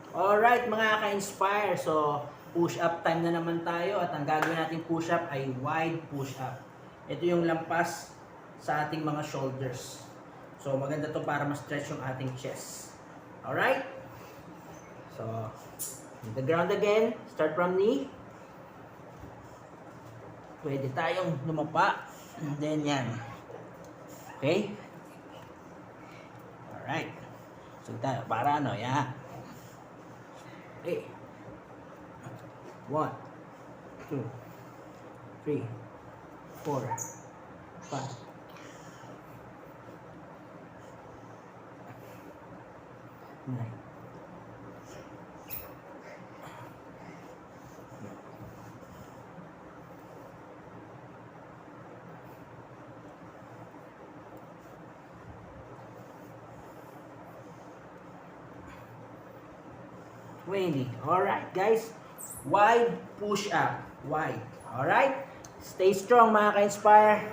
Alright mga ka-inspire, so push-up time na naman tayo at ang gagawin natin push-up ay wide push-up. Ito yung lampas sa ating mga shoulders. So maganda to para ma-stretch yung ating chest. Alright? So, hit the ground again. Start from knee. Pwede tayong lumapa. And then yan. Okay? Alright. So tayo, para ano, yan. Okay. 1, 2, 3, 4, 5. Nine. Alright guys, wide push up, wide. Alright, stay strong mga ka-inspire.